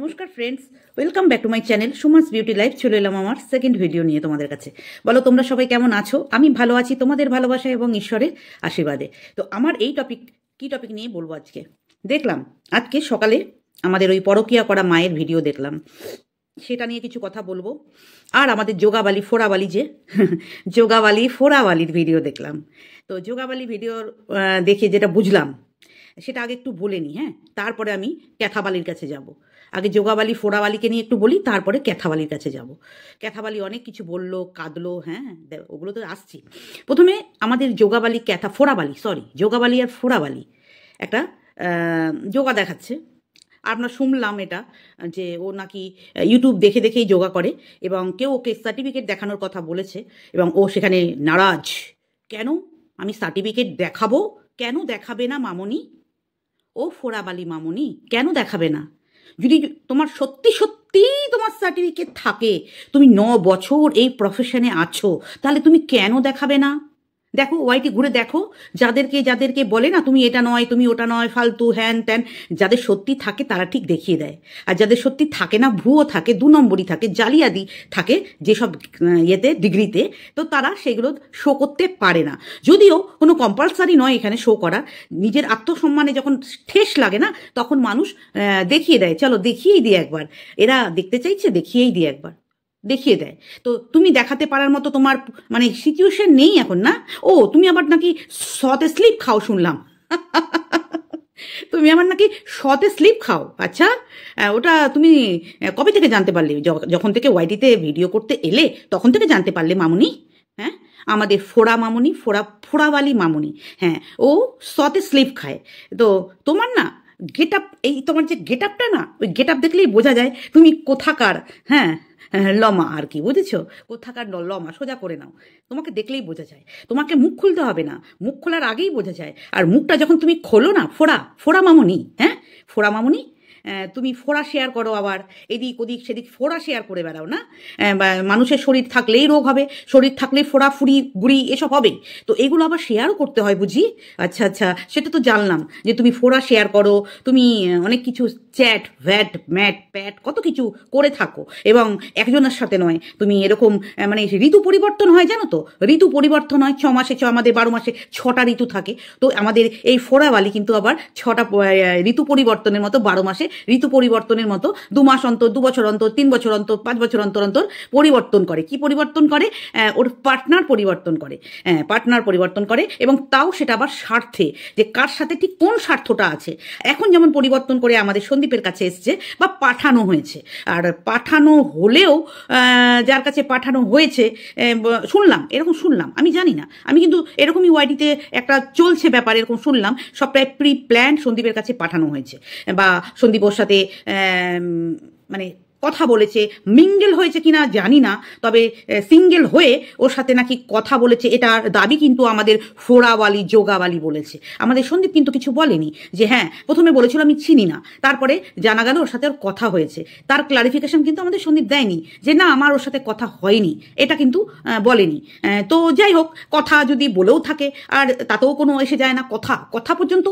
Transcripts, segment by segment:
নমস্কার friends, welcome back to my channel Suma's beauty life. চলে এলাম আমার সেকেন্ড ভিডিও নিয়ে তোমাদের কাছে। বলো তোমরা সবাই কেমন আছো? আমি ভালো আছি তোমাদের ভালোবাসা এবং ঈশ্বরের আশীর্বাদে। তো আমার এই টপিক নিয়ে বলবো আজকে। দেখলাম আজকে সকালে আমাদের ওই পরকীয়া করা মায়ের ভিডিও দেখলাম, সেটা নিয়ে কিছু কথা বলবো। আর আমাদের যোগাবালি ফোড়াবালি যে যোগাবালি ফোড়াবালির ভিডিও দেখলাম। তো যোগাবালি ভিডিওর দেখে যেটা বুঝলাম সেটা আগে একটু বলে নিই, হ্যাঁ, তারপরে আমি ক্যাথাবালির কাছে যাব। আগে যোগাবালি ফোড়াবালিকে নিয়ে একটু বলি, তারপরে ক্যাথাবালির কাছে যাব। ক্যাথাবালি অনেক কিছু বললো, কাঁদলো, হ্যাঁ, ওগুলো তো আসছি। প্রথমে আমাদের যোগাবালি যোগাবালি আর ফোড়াবালি একটা যোগা দেখাচ্ছে। আমরা শুনলাম এটা যে ও নাকি ইউটিউব দেখে দেখেই যোগা করে এবং কেউ ওকে সার্টিফিকেট দেখানোর কথা বলেছে এবং ও সেখানে নারাজ। কেন? আমি সার্টিফিকেট দেখাবো, কেন দেখাবে না মামনি? ও ফোড়াবালি মামনি, কেন দেখাবে না? যদি তোমার সত্যি সত্যি তোমার সার্টিফিকেট থাকে, তুমি 9 বছর এই প্রফেশনে আছো, তাহলে তুমি কেন দেখাবে না? দেখো ওয়াইটি ঘুরে দেখো, যাদেরকে বলে না তুমি এটা নয়, তুমি ওটা নয়, ফালতু হ্যান ত্যান, যাদের সত্যি থাকে তারা ঠিক দেখিয়ে দেয়। আর যাদের সত্যি থাকে না, ভুয়ো থাকে, 2 নম্বরই থাকে, জালিয়াতি থাকে যেসব ইয়েতে ডিগ্রিতে, তো তারা সেগুলো শো করতে পারে না। যদিও কোনো কম্পালসারি নয় এখানে শো করা, নিজের আত্মসম্মানে যখন ঠেস লাগে না তখন মানুষ দেখিয়ে দেয়, চলো দেখিয়েই দিই একবার, এরা দেখতে চাইছে দেখিয়েই দিই একবার, দেখিয়ে দেয়। তো তুমি দেখাতে পারার মতো তোমার মানে সিচুয়েশন নেই এখন, না? ও তুমি আবার নাকি শতে স্লিপ খাও শুনলাম। তুমি আমার নাকি শতে স্লিপ খাও? আচ্ছা, ওটা তুমি কবে থেকে জানতে পারলে? যখন থেকে ওয়াইটিতে ভিডিও করতে এলে তখন থেকে জানতে পারলে মামুনি? হ্যাঁ, আমাদের ফোড়া মামুনি, ফোড়াবালি মামুনি, হ্যাঁ, ও শতে স্লিপ খায়। তো তোমার না গেট আপ, এই তোমার যে গেট আপটা না, ওই গেট আপ দেখলেই বোঝা যায় তুমি কোথাকার, হ্যাঁ, লমা আর কি, বুঝেছো? কোথাকার লমা, সোজা করে নাও, তোমাকে দেখলেই বোঝা যায়। তোমাকে মুখ খুলতে হবে না, মুখ খোলার আগেই বোঝা যায়। আর মুখটা যখন তুমি খোলো না, ফোড়া মামুনি, হ্যাঁ, ফোড়া মামুনি, তুমি ফোড়া শেয়ার করো, আবার এদিক ওদিক সেদিক ফোড়া শেয়ার করে বেড়াও না? মানুষের শরীর থাকলেই রোগ হবে, শরীর থাকলেই ফোড়া ফুড়ি গুড়ি এসব হবে, তো এগুলো আবার শেয়ারও করতে হয় বুঝি? আচ্ছা আচ্ছা, সেটা তো জানলাম যে তুমি ফোড়া শেয়ার করো, তুমি অনেক কিছু চ্যাট ভ্যাট ম্যাট প্যাট কত কিছু করে থাকো, এবং একজনের সাথে নয়, তুমি এরকম মানে ঋতু পরিবর্তন হয়, জানো তো? ঋতু পরিবর্তন হয় 6 মাসে, আমাদের 12 মাসে 6টা ঋতু থাকে। তো আমাদের এই ফোড়াবালি কিন্তু আবার 6টা ঋতু পরিবর্তনের মতো, 12 মাসে ঋতু পরিবর্তনের মতো 2 মাস অন্তর, 2 বছর অন্তর, 3 বছর অন্তর, 5 বছর অন্তর অন্তর পরিবর্তন করে। কি পরিবর্তন করে? ওর পার্টনার পরিবর্তন করে, এবং তাও সেটা আবার স্বার্থে, যে কার সাথে ঠিক কোন স্বার্থটা আছে। এখন যেমন পরিবর্তন করে আমাদের সন্দীপের কাছে এসছে বা পাঠানো হয়েছে, আর পাঠানো হলেও যার কাছে পাঠানো হয়েছে শুনলাম, আমি জানি না, আমি কিন্তু এরকমই ওয়াইটিতে একটা চলছে ব্যাপার, এরকম শুনলাম, সবটাই প্রি প্ল্যান সন্দীপের কাছে পাঠানো হয়েছে, বা সন্দীপ ওর সাথে মানে কথা বলেছে, মিঙ্গেল হয়েছে কিনা জানি না, তবে সিঙ্গেল হয়ে ওর সাথে নাকি কথা বলেছে, এটার দাবি কিন্তু আমাদের ফোড়াবালি যোগাবালি বলেছে। আমাদের সন্দীপ কিন্তু কিছু বলেনি, যে হ্যাঁ প্রথমে বলেছিল আমি চিনি না, তারপরে জানা গেল ওর সাথে ওর কথা হয়েছে। তার ক্লারিফিকেশন কিন্তু আমাদের সন্দীপ দেয়নি যে না আমার ওর সাথে কথা হয়নি, এটা কিন্তু বলেনি। তো যাই হোক, কথা যদি বলেও থাকে আর তাতেও কোনো এসে যায় না, কথা পর্যন্ত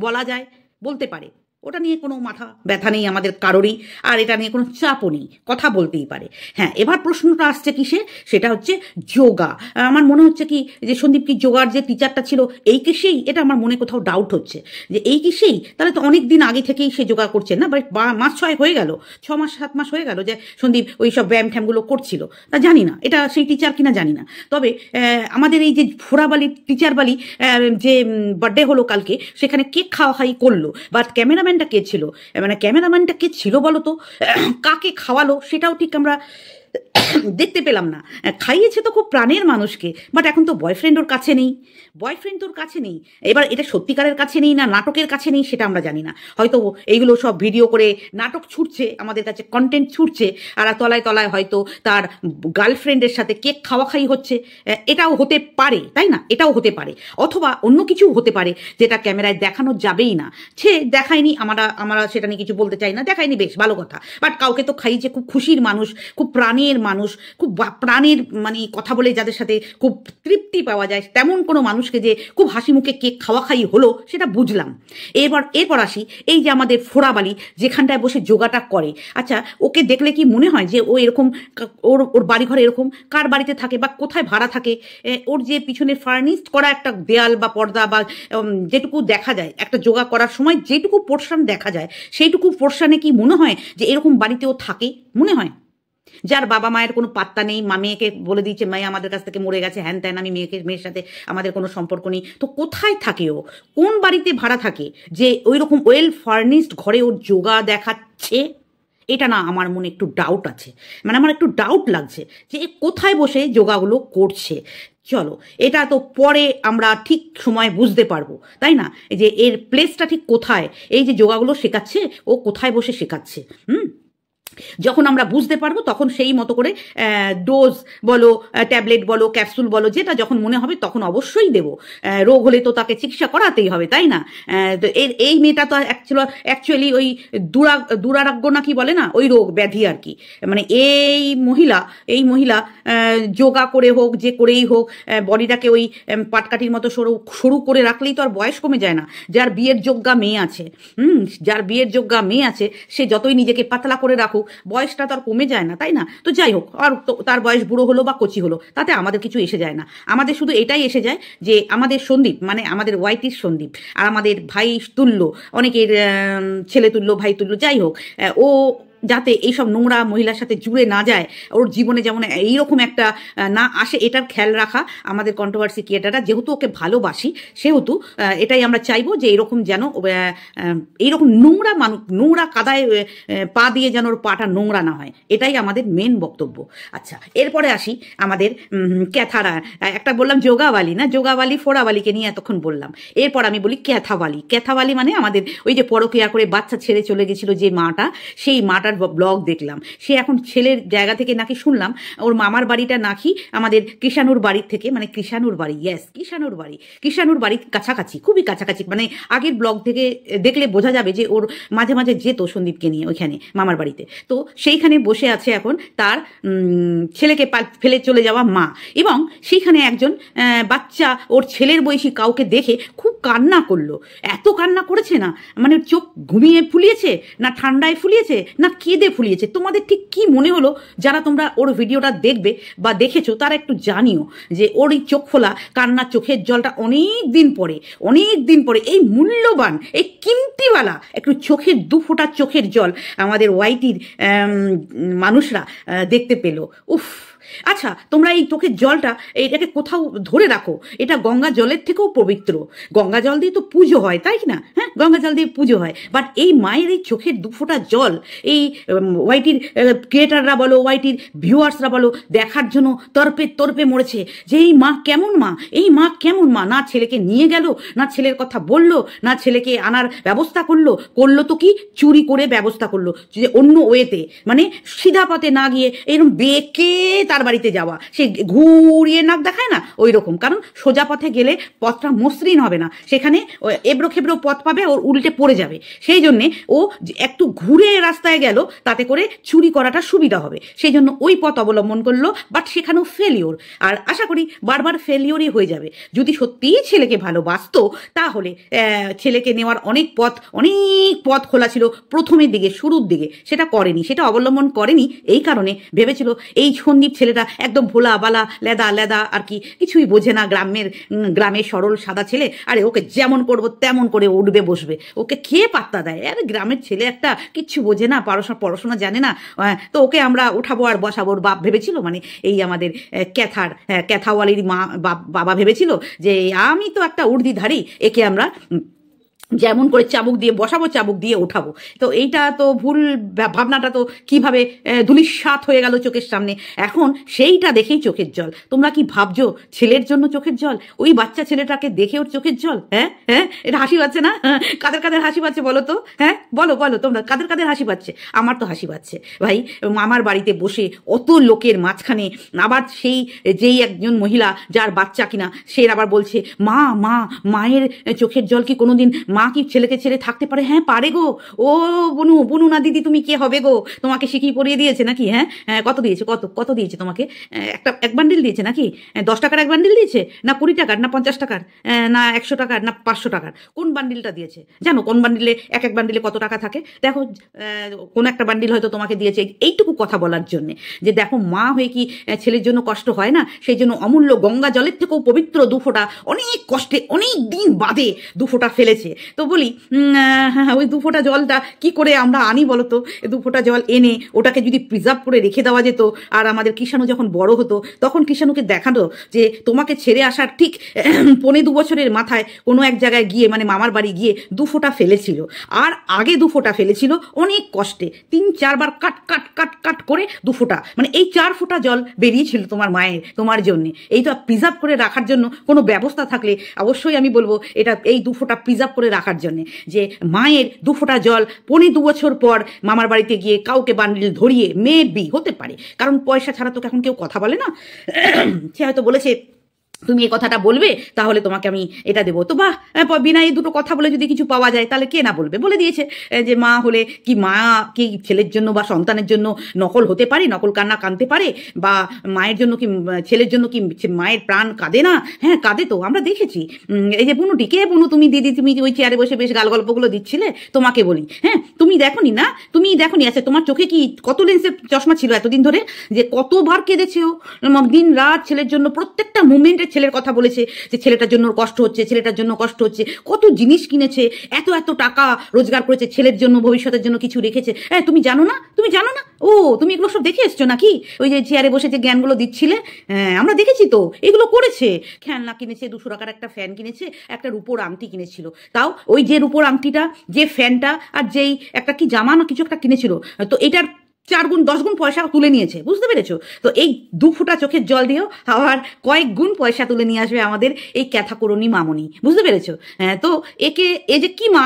বলা যায়, বলতে পারে, ওটা নিয়ে কোনো মাথা ব্যথা নেই আমাদের কারোরই, আর এটা নিয়ে কোনো চাপও নেই, কথা বলতেই পারে। হ্যাঁ, এবার প্রশ্নটা আসছে কিসে? সেটা হচ্ছে যোগা। আমার মনে হচ্ছে কি যে সন্দীপ কি যোগার যে টিচারটা ছিল এই কি সেই? এটা আমার মনে কোথাও ডাউট হচ্ছে যে এই কি সেই? তাহলে তো অনেক দিন আগে থেকেই সে যোগা করছে না, বা মাস 6 হয়ে গেল, 6 মাস 7 মাস হয়ে গেল যে সন্দীপ ওই সব ব্যায়াম ঠ্যামগুলো করছিল, তা জানি না এটা সেই টিচার কিনা জানি না। তবে আমাদের এই যে ফোড়াবালি টিচারবালি যে বার্থডে হলো কালকে, সেখানে কেক খাওয়াই করলো, বাট ক্যামেরাম্যানটা কে ছিল, মানে ক্যামেরাম্যানটা কে ছিল বলো তো? কাকে খাওয়ালো সেটাও ঠিক আমরা দেখতে পেলাম না। খাইয়েছে তো খুব প্রাণের মানুষকে, বাট এখন তো বয়ফ্রেন্ড ওর কাছে নেই, এবার এটা সত্যিকারের কাছে নেই না নাটকের কাছে নেই সেটা আমরা জানি না। হয়তো এইগুলো সব ভিডিও করে নাটক ছুটছে, আমাদের কাছে কন্টেন্ট ছুটছে, আর তলায় তলায় হয়তো তার গার্লফ্রেন্ডের সাথে কেক খাওয়াখাই হচ্ছে, এটাও হতে পারে, তাই না? এটাও হতে পারে, অথবা অন্য কিছু হতে পারে যেটা ক্যামেরায় দেখানো যাবেই না। সে দেখায়নি, আমরা সেটা নিয়ে কিছু বলতে চাই না, দেখায়নি, বেশ ভালো কথা, বাট কাউকে তো খাইয়েছে, খুব খুশির মানুষ, খুব প্রাণের প্রাণের মানুষ, খুব প্রাণের মানে কথা বলে যাদের সাথে খুব তৃপ্তি পাওয়া যায়, তেমন কোনো মানুষকে যে খুব হাসি মুখে কেক খাওয়াখাই হলো সেটা বুঝলাম। এরপর আসি এই যে আমাদের ফোড়াবালি যেখানটায় বসে যোগাটা করে। আচ্ছা, ওকে দেখলে কি মনে হয় যে ও এরকম ওর বাড়িঘরে এরকম কার বাড়িতে থাকে বা কোথায় ভাড়া থাকে? ওর যে পিছনে ফার্নিশড করা একটা দেয়াল বা পর্দা বা যেটুকু দেখা যায় একটা যোগা করার সময় যেটুকু পোর্শন দেখা যায় সেইটুকু পোর্শনে কি মনে হয় যে এরকম বাড়িতেও থাকে? মনে হয়? যার বাবা মায়ের কোনো পাত্তা নেই, মেয়েকে বলে দিচ্ছে মেয়ে আমাদের কাছ থেকে মরে গেছে, হ্যান ত্যান, আমি মেয়ের সাথে আমাদের কোনো সম্পর্ক নেই। তো কোথায় থাকে ও? কোন বাড়িতে ভাড়া থাকে যে ওই রকম ওয়েল ফার্নিশড ঘরে ওর যোগা দেখাচ্ছে? এটা না আমার মনে একটু ডাউট আছে, মানে আমার একটু ডাউট লাগছে যে কোথায় বসে যোগাগুলো করছে। চলো, এটা তো পরে আমরা ঠিক সময় বুঝতে পারবো, তাই না? যে এর প্লেসটা ঠিক কোথায়, এই যে যোগাগুলো শেখাচ্ছে ও কোথায় বসে শেখাচ্ছে। যখন আমরা বুঝতে পারবো তখন সেই মতো করে ডোজ বলো, ট্যাবলেট বলো, ক্যাপসুল বলো, যেটা যখন মনে হবে তখন অবশ্যই দেবো। রোগ হলে তো তাকে চিকিৎসা করাতেই হবে, তাই না? তো এই মেয়েটা তো অ্যাকচুয়ালি ওই দুরারোগ্য না কি বলে না, ওই রোগ ব্যাধি আর কি। মানে এই মহিলা যোগা করে হোক, যে করেই হোক, বডিটাকে ওই পাটকাঠির মতো সরু করে রাখলেই তো আর বয়স কমে যায় না। যার বিয়ের যোগ্যা মেয়ে আছে সে যতই নিজেকে পাতলা করে রাখুক, বয়সটা তো আর কমে যায় না, তাই না? তো যাই হোক, আর তার বয়স বুড়ো হলো বা কচি হলো তাতে আমাদের কিছু এসে যায় না। আমাদের শুধু এটাই এসে যায় যে আমাদের সন্দীপ, মানে আমাদের ওয়াইটির সন্দীপ আর আমাদের ভাই তুল্য, অনেকের ছেলে তুল্য, ভাই তুল্য, যাই হোক, ও যাতে এইসব নোংরা মহিলার সাথে জুড়ে না যায়, ওর জীবনে যেমন এইরকম একটা না আসে, এটার খেয়াল রাখা আমাদের কন্ট্রোভার্সি ক্রিয়েটাররা। যেহেতু ওকে ভালোবাসি সেহেতু এটাই আমরা চাইবো যে এইরকম যেন এইরকম নোংরা কাদায় পা দিয়ে যেন ওর পাটা নোংরা না হয়, এটাই আমাদের মেন বক্তব্য। আচ্ছা, এরপরে আসি আমাদের ক্যাথারা। একটা বললাম যোগাওয়ালি, না যোগাওয়ালি ফোড়াওয়ালিকে নিয়ে এতক্ষণ বললাম। এরপর আমি বলি ক্যাথাওয়ালি মানে আমাদের ওই যে পরকীয়া করে বাচ্চা ছেড়ে চলে গেছিল যে মাটা, সেই মাটার ব্লগ দেখলাম। সে এখন ছেলের জায়গা থেকে নাকি শুনলাম ওর মামার বাড়িটা নাকি আমাদের কৃষাণুর বাড়ির থেকে, মানে কৃষাণুর বাড়ির কাছাকাছি, খুবই কাছাকাছি। মানে আগের ব্লগ থেকে দেখলে বোঝা যাবে যে ওর মাঝে মাঝে যেত সন্দীপকে নিয়ে ওইখানে মামার বাড়িতে। তো সেইখানে বসে আছে এখন তার ছেলেকে ফেলে চলে যাওয়া মা, এবং সেইখানে একজন বাচ্চা ওর ছেলের বয়সী কাউকে দেখে খুব কান্না করলো। এত কান্না করেছে না, মানে চোখ ঘুমিয়ে ফুলিয়েছে না ঠান্ডায় ফুলিয়েছে না কেঁদে ফুলিয়েছে। তোমাদের ঠিক কি মনে হলো? যারা তোমরা ওর ভিডিওটা দেখবে বা দেখেছো তারা একটু জানিও যে ওর এই চোখ ফোলা কান্নার চোখের জলটা অনেক দিন পরে এই মূল্যবান, এই কিমতিওয়ালা একটু চোখের দুফোঁটা চোখের জল আমাদের ওয়াইটির মানুষরা দেখতে পেল। উফ! আচ্ছা, তোমরা এই চোখের জলটা এটাকে কোথাও ধরে রাখো, এটা গঙ্গা জলের থেকেও পবিত্র। গঙ্গা জল দিয়ে তো পুজো হয়, তাই না? হ্যাঁ, গঙ্গা জল দিয়ে পুজো হয়। বাট এই মায়ের এই চোখের দুফোঁটা জল এই ওয়াইটির ক্রিয়েটাররা বলো, ওয়াইটির ভিউয়ার্সরা বলো, দেখার জন্য তর্পে মরেছে যে এই মা কেমন মা, না ছেলেকে নিয়ে গেল, না ছেলের কথা বললো, না ছেলেকে আনার ব্যবস্থা করলো তো কি চুরি করে ব্যবস্থা করলো, যে অন্য ওয়েতে, মানে সিধা পথে না গিয়ে এরকম বেঁকে তার বাড়িতে যাওয়া, সে ঘুরিয়ে নাক দেখায় না ওই রকম। কারণ সোজা পথে গেলে পথটা মসৃণ হবে না, সেখানে এবড়ো খেবড়ো পথ পাবে, ওর উল্টে পড়ে যাবে। সেই জন্যে ও একটু ঘুরে রাস্তায় গেল, তাতে করে চুরি করাটা সুবিধা হবে, সেই জন্য ওই পথ অবলম্বন করলো। বাট সেখানেও ফেলিওর, আর আশা করি বারবার ফেলিওরই হয়ে যাবে। যদি সত্যিই ছেলেকে ভালোবাসতো তাহলে ছেলেকে নেওয়ার অনেক পথ খোলা ছিল প্রথমের দিকে, শুরুর দিকে। সেটা অবলম্বন করেনি। এই কারণে ভেবেছিল এই সন্দীপ ছেলেটা একদম ভোলা বালা লেদা আর কি, কিছুই বোঝে না, গ্রামের সরল সাদা ছেলে, আরে ওকে যেমন করবো তেমন করে উঠবে বসবে, ওকে খেয়ে পাত্তা দেয়। আরে গ্রামের ছেলে একটা, কিচ্ছু বোঝে না, পড়াশোনা জানে না, তো ওকে আমরা উঠাবো আর বসাবো। ওর বাপ ভেবেছিল, মানে এই আমাদের ক্যাথাওয়ালির বাবা ভেবেছিল যে আমি তো একটা উর্দিধারী, একে আমরা যেমন করে চাবুক দিয়ে বসাবো, চাবুক দিয়ে ওঠাবো। তো এইটা তো ভুল ভাবনাটা তো কিভাবে ধূলিসাৎ হয়ে গেল চোখের সামনে। এখন সেইটা দেখেই চোখের জল। তোমরা কি ভাবছো ছেলের জন্য চোখের জল? ওই বাচ্চা ছেলেটাকে দেখে ওর চোখের জল? হ্যাঁ, এটা হাসি পাচ্ছে না? কাদের হাসি পাচ্ছে বলো তো? হ্যাঁ, বলো তোমরা কাদের হাসি পাচ্ছে? আমার তো হাসি পাচ্ছে ভাই। আমার বাড়িতে বসে অত লোকের মাঝখানে আবার যেই একজন মহিলা যার বাচ্চা কিনা, সে আবার বলছে মায়ের চোখের জল কি কোনোদিন মা কি ছেলেকে ছেড়ে থাকতে পারে? হ্যাঁ পারে গো। ও বুনু, বুনু না দিদি তুমি কে হবে গো? তোমাকে শিখিয়ে পড়িয়ে দিয়েছে নাকি? হ্যাঁ কত দিয়েছে? কত কত দিয়েছে তোমাকে? এক বান্ডিল দিয়েছে নাকি? 10 টাকার এক বান্ডিল দিয়েছে, না 20 টাকার, না 50 টাকার, না 100 টাকার, না 500 টাকার? কোন বান্ডিলটা দিয়েছে জানো? কোন বান্ডিলে এক বান্ডিলে কত টাকা থাকে দেখো। কোন একটা বান্ডিল হয়তো তোমাকে দিয়েছে এইটুকু কথা বলার জন্য যে দেখো মা হয়ে কি ছেলের জন্য কষ্ট হয় না? সেই জন্য অমূল্য গঙ্গা জলের থেকেও পবিত্র দুফোঁটা অনেক কষ্টে অনেক দিন বাদে দুফোঁটা ফেলেছে। তো বলি ওই দুফোঁটা জলটা কি করে আমরা আনি বলো তো? দুফোঁটা জল এনে ওটাকে যদি প্রিজার্ভ করে রেখে দেওয়া যেত, আর আমাদের কৃষাণু যখন বড় হতো তখন কৃষাণুকে দেখানো যে তোমাকে ছেড়ে আসার ঠিক 1.25 বছরের মাথায় কোনো এক জায়গায় গিয়ে মানে মামার বাড়ি গিয়ে দুফোঁটা ফেলেছিল, আর আগে দুফোঁটা ফেলেছিল অনেক কষ্টে 3-4 বার কাট কাট কাট কাট করে দুফোঁটা, মানে এই 4 ফোঁটা জল বেরিয়েছিল তোমার মায়ের তোমার জন্যে। এইটা প্রিজার্ভ করে রাখার জন্য কোনো ব্যবস্থা থাকলে অবশ্যই আমি বলবো এটা এই দুফোঁটা প্রিজার্ভ করে রাখার জন্যে, যে মায়ের দুফোঁটা জল 1.25 বছর পর মামার বাড়িতে গিয়ে কাউকে বান্ডিল ধরিয়ে মেবি হতে পারে, কারণ পয়সা ছাড়া তো এখন কেউ কথা বলে না। সে হয়তো বলেছে তুমি এই কথাটা বলবে তাহলে তোমাকে আমি এটা দেবো, তো বাহ বিনা এই দুটো কথা বলে যদি কিছু পাওয়া যায় তাহলে কে না বলবে? বলে দিয়েছে যে মা হলে কি মা কি ছেলের জন্য বা সন্তানের জন্য নকল হতে পারে, নকল কান্না কাঁদতে পারে, বা মায়ের জন্য কি ছেলের জন্য কি মায়ের প্রাণ কাঁদে না? হ্যাঁ কাঁদে তো, আমরা দেখেছি। এই যে বুনুটি, কে বুনু তুমি? দিদি তুমি ওই চেয়ারে বসে বেশ গাল গল্পগুলো দিচ্ছিলে, তোমাকে বলি হ্যাঁ তুমি দেখোনি না? তুমি দেখোনি? আচ্ছা তোমার চোখে কি কত লেন্সের চশমা ছিল এতদিন ধরে? যে কতবার কেঁদেছে ও দিন রাত ছেলের জন্য, প্রত্যেকটা মুভমেন্টে ছেলের কথা বলেছে যে ছেলেটার জন্য কষ্ট হচ্ছে, ছেলেটার জন্য কষ্ট হচ্ছে, কত জিনিস কিনেছে, এত এত টাকা রোজগার করেছে ছেলের জন্য, ভবিষ্যতের জন্য কিছু রেখেছে। হ্যাঁ তুমি জানো না? তুমি জানো না? ও তুমি এগুলো সব দেখে এসছো নাকি? ওই যে চেয়ারে বসে যে জ্ঞানগুলো দিচ্ছিলে, হ্যাঁ আমরা দেখেছি তো এগুলো করেছে। খেলনা কিনেছে, 200 টাকার একটা ফ্যান কিনেছে, একটা রূপোর আংটি কিনেছিল, তাও ওই যে রূপোর আংটিটা, যে ফ্যানটা, আর যেই একটা কি জামা না কিছু একটা কিনেছিল, তো এটার 4 গুণ 10 গুণ পয়সা তুলে নিয়েছে, বুঝতে পেরেছো? তো এই দুফোঁটা চোখের জল দিয়েও আবার কয়েক গুণ পয়সা তুলে নিয়ে আসবে আমাদের এই ক্যাথাকরণী মামনি, বুঝতে পেরেছো? হ্যাঁ তো একে এ যে কি মা,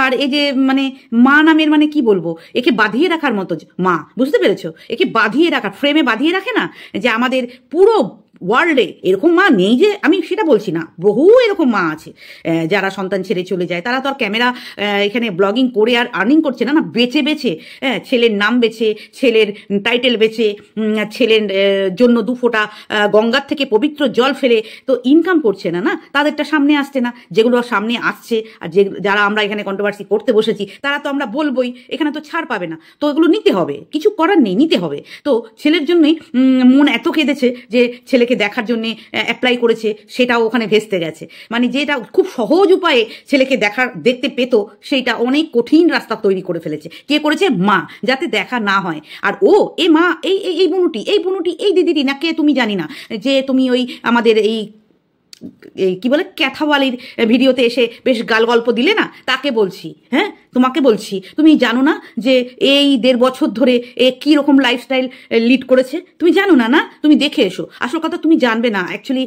আর এই যে মানে মা নামের মানে কি বলবো, একে বাঁধিয়ে রাখার মতো মা, বুঝতে পেরেছো? একে বাঁধিয়ে রাখার, ফ্রেমে বাঁধিয়ে রাখে না, যে আমাদের পুরো ওয়ার্ল্ডে এরকম মা নেই যে আমি সেটা বলছি না, বহু এরকম মা আছে যারা সন্তান ছেড়ে চলে যায়। তারা তো আর ক্যামেরা এখানে ব্লগিং করে আর আর্নিং করছে না, না বেচে বেচে, ছেলের নাম বেচে, ছেলের টাইটেল বেচে, ছেলের জন্য দুফোঁটা গঙ্গার থেকে পবিত্র জল ফেলে তো ইনকাম করছে না, না তাদেরটা সামনে আসছে না। যেগুলো সামনে আসছে আর যে যারা আমরা এখানে কন্ট্রোভার্সি করতে বসেছি তারা তো আমরা বলবোই, এখানে তো ছাড় পাবে না, তো এগুলো নিতে হবে, কিছু করার নেই, নিতে হবে। তো ছেলের জন্যই মন এত কেঁদেছে যে ছেলেকে দেখার জন্য অ্যাপ্লাই করেছে, সেটাও ওখানে ভেস্তে গেছে। মানে যেটা খুব সহজ উপায়ে ছেলেকে দেখতে পেত, সেইটা অনেক কঠিন রাস্তা তৈরি করে ফেলেছে। কে করেছে? মা, যাতে দেখা না হয়। আর ও এ মা এই বুনুটি, এই দিদিটি না কে তুমি জানি না, যে তুমি ওই আমাদের এই কি বলে ক্যাথাওয়ালির ভিডিওতে এসে বেশ গাল গল্প দিলে না, তাকে বলছি। হ্যাঁ তোমাকে বলছি, তুমি জানো না যে এই 1.5 বছর ধরে এ কি রকম লাইফস্টাইল লিড করেছে? তুমি জানো না? না তুমি দেখে এসো। আসল কথা তুমি জানবে না, অ্যাকচুয়ালি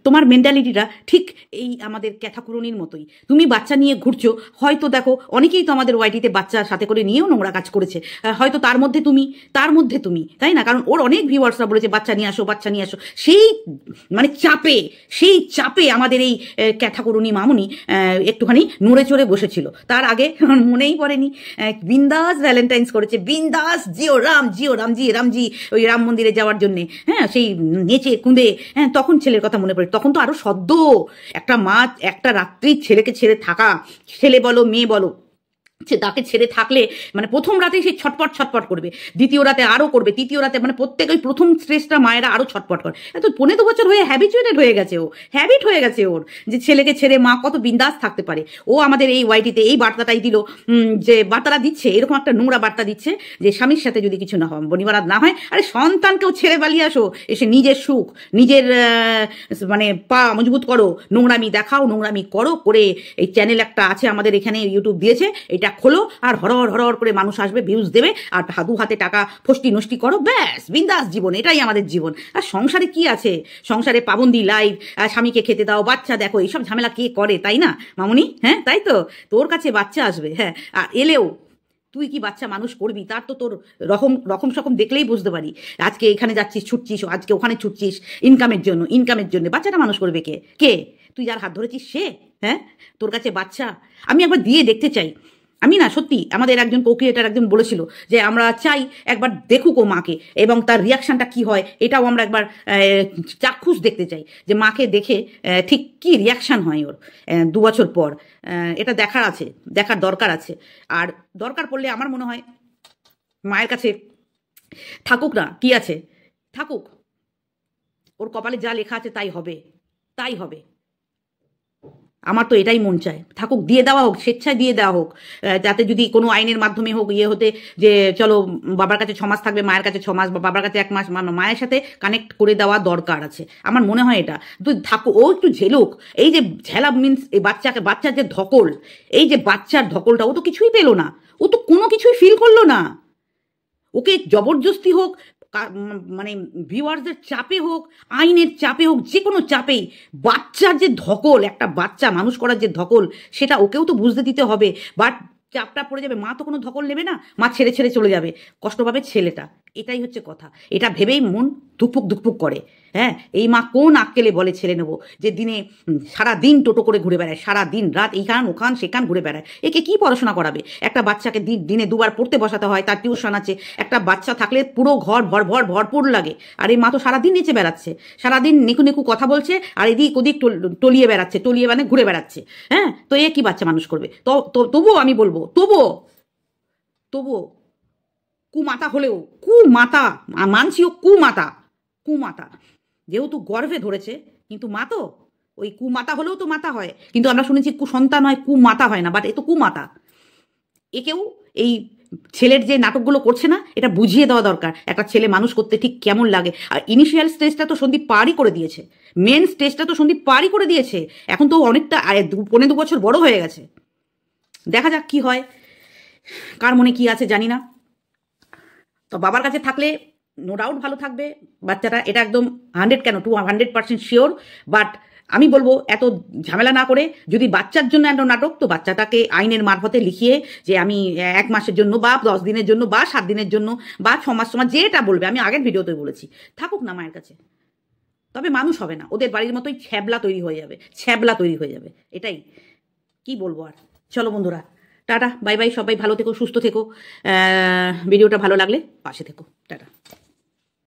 তোমার মেন্টালিটিটা ঠিক এই আমাদের ক্যাথাকুরনির মতোই। তুমি বাচ্চা নিয়ে ঘুরছো, হয়তো দেখো অনেকেই তো আমাদের ওয়াইটিতে বাচ্চা সাথে করে নিয়েও নোংরা কাজ করেছে, হয়তো তার মধ্যে তুমি, তাই না? কারণ ওর অনেক ভিউয়ার্সরা বলেছে বাচ্চা নিয়ে আসো, বাচ্চা নিয়ে আসো। সেই মানে চাপে আমাদের এই ক্যাথাকুরনি মামুনি একটুখানি নড়ে চড়ে বসেছিল। তার আগে মনেই পড়েনি, বিন্দাস ভ্যালেন্টাইন্স করেছে, বিন্দাস জিও রামজি ওই রাম মন্দিরে যাওয়ার জন্যে, হ্যাঁ সেই নেচে কুঁদে। হ্যাঁ তখন ছেলের কথা মনে পড়ে, তখন তো আরো সদ্য একটা মা একটা রাত্রি ছেলেকে ছেড়ে থাকা, ছেলে বলো মেয়ে বলো, তাকে ছেড়ে থাকলে মানে প্রথম রাতেই সে ছটপট করবে, দ্বিতীয় রাতে আরো করবে, তৃতীয় রাতে মানে প্রত্যেক ওই প্রথম স্ট্রেসটা মায়েরা আরো ছটপট করে। এত 15 বছর হয়ে হ্যাবিট হয়ে গেছে ওর যে ছেলেকে ছেড়ে মা কত বিন্দাস থাকতে পারে। ও আমাদের এই ওয়াইটিতে এই বার্তাটাই দিল, যে বার্তাটা দিচ্ছে এরকম একটা নোংরা বার্তা দিচ্ছে যে স্বামীর সাথে যদি কিছু না হয়, বনিবারাত না হয়, আরে সন্তানকেও ছেড়ে পালিয়ে আসো, এসে নিজের সুখ নিজের মানে পা মজবুত করো, নোংরামি দেখাও, নোংরামি করো, করে এই চ্যানেল একটা আছে আমাদের এখানে ইউটিউব দিয়েছে, এটা খোলো আর হরহর করে মানুষ আসবে, ভিউজ দেবে, আর দু হাতে টাকা ফষ্টি নষ্টি করো, ব্যাস বিন্দাস জীবন, এটাই আমাদের জীবন। আর সংসারে কি আছে? সংসারে পাবন্দি লাইফ, স্বামীকে খেতে দাও, বাচ্চা দেখো, এইসব ঝামেলা কে করে, তাই না মামুনি? হ্যাঁ তাই তো, তোর কাছে বাচ্চা আসবে, হ্যাঁ আর এলেও তুই কি বাচ্চা মানুষ করবি তার তো তোর রকম সকম দেখলেই বুঝতে পারি। আজকে এখানে যাচ্ছিস ছুটছিস, আজকে ওখানে ছুটছিস ইনকামের জন্য, বাচ্চাটা মানুষ করবে কে? তুই যার হাত ধরেছিস সে, হ্যাঁ তোর কাছে বাচ্চা? আমি একবার দিয়ে দেখতে চাই। আমি না সত্যি, আমাদের একজন co-creator একজন বলেছিল যে আমরা চাই একবার দেখুক ও মাকে এবং তার রিয়াকশনটা কি হয়, এটাও আমরা একবার চাক্ষুষ দেখতে চাই যে মাকে দেখে ঠিক কি রিয়াকশন হয় ওর 2 বছর পর। এটা দেখার দরকার আছে। আর দরকার পড়লে আমার মনে হয় মায়ের কাছে থাকুক না, কি আছে থাকুক, ওর কপালে যা লেখা আছে তাই হবে। আমার তো এটাই মন চায়, থাকুক, দিয়ে দেওয়া হোক, স্বেচ্ছায় দিয়ে দেওয়া হোক, যাতে যদি কোনো আইনের মাধ্যমে হোক হতে যে চলো বাবার কাছে 6 মাস থাকবে, মায়ের কাছে 6 মাস, বা বাবার কাছে 1 মাস, মায়ের সাথে কানেক্ট করে দেওয়া দরকার আছে। আমার মনে হয় এটা তুই থাকুক, ও একটু ঝেলুক। এই যে ঝেলা মিনস এই বাচ্চার যে ধকল, এই যে বাচ্চার ধকলটা, ও তো কিছুই পেলো না, ও তো কোনো কিছুই ফিল করলো না। ওকে জবরদস্তি হোক, মানে ভিউয়ার্সদের চাপে হোক, আইনের চাপে হোক, যে কোনো চাপেই বাচ্চার যে ধকল, একটা বাচ্চা মানুষ করার যে ধকল, সেটা ওকেও তো বুঝতে দিতে হবে। বাট চাপটা পড়ে যাবে, মা তো কোনো ধকল নেবে না, মা ছেড়ে চলে যাবে, কষ্ট পাবে ছেলেটা। এটাই হচ্ছে কথা। এটা ভেবেই মন ধুকপুক করে। হ্যাঁ, এই মা কোন আক্কেলে বলে ছেড়ে নেবো, যে দিনে সারা দিন টোটো করে ঘুরে বেড়ায়, সারা দিন রাত এইখান ওখান সেখান ঘুরে বেড়ায়। একে কি পড়াশোনা করাবে? একটা বাচ্চাকে দিনে 2বার পড়তে বসাতে হয়, তার টিউশন আছে। একটা বাচ্চা থাকলে পুরো ঘর ভরপুর লাগে। আর এই মা তো সারাদিন নেচে বেড়াচ্ছে, সারাদিন নেকু কথা বলছে, আর এদিক ওদিক টলিয়ে বেড়াচ্ছে, মানে ঘুরে বেড়াচ্ছে। হ্যাঁ, তো এ কি বাচ্চা মানুষ করবে? তবুও আমি বলবো, তবুও কুমাতা হলেও, মানছি ও কুমাতা, যেহেতু গর্ভে ধরেছে, কিন্তু মা তো ওই কুমাতা হলেও তো মাতা হয়। কিন্তু আমরা শুনেছি কুসন্তান হয়, কুমাতা হয় না, বাট এ তো কুমাতা। একেও এই ছেলের যে নাটকগুলো করছে না, এটা বুঝিয়ে দেওয়া দরকার, একটা ছেলে মানুষ করতে ঠিক কেমন লাগে। আর ইনিশিয়াল স্টেজটা তো সন্দীপ পারই করে দিয়েছে, মেন স্টেজটা তো সন্দীপ পারই করে দিয়েছে। এখন তো অনেকটা 1.5 বছর বড় হয়ে গেছে। দেখা যাক কি হয়, কার মনে কি আছে জানি না। তো বাবার কাছে থাকলে নো ডাউট ভালো থাকবে বাচ্চাটা, এটা একদম 100 কেন 200% শিওর। বাট আমি বলবো এত ঝামেলা না করে, যদি বাচ্চার জন্য একটা নাটক, তো বাচ্চাটাকে আইনের মারফতে লিখিয়ে, যে আমি 1 মাসের জন্য বা 10 দিনের জন্য বা 7 দিনের জন্য বা 6 মাস সময়, যেটা বলবে, আমি আগের ভিডিওতে বলেছি, থাকুক না মায়ের কাছে। তবে মানুষ হবে না, ওদের বাড়ির মতোই ছ্যাবলা তৈরি হয়ে যাবে। এটাই কি বলবো আর। চলো বন্ধুরা, টাটা, বাই বাই, সবাই ভালো থেকো, সুস্থ থেকো। ভিডিওটা ভালো লাগলে পাশে থেকো, টাটা।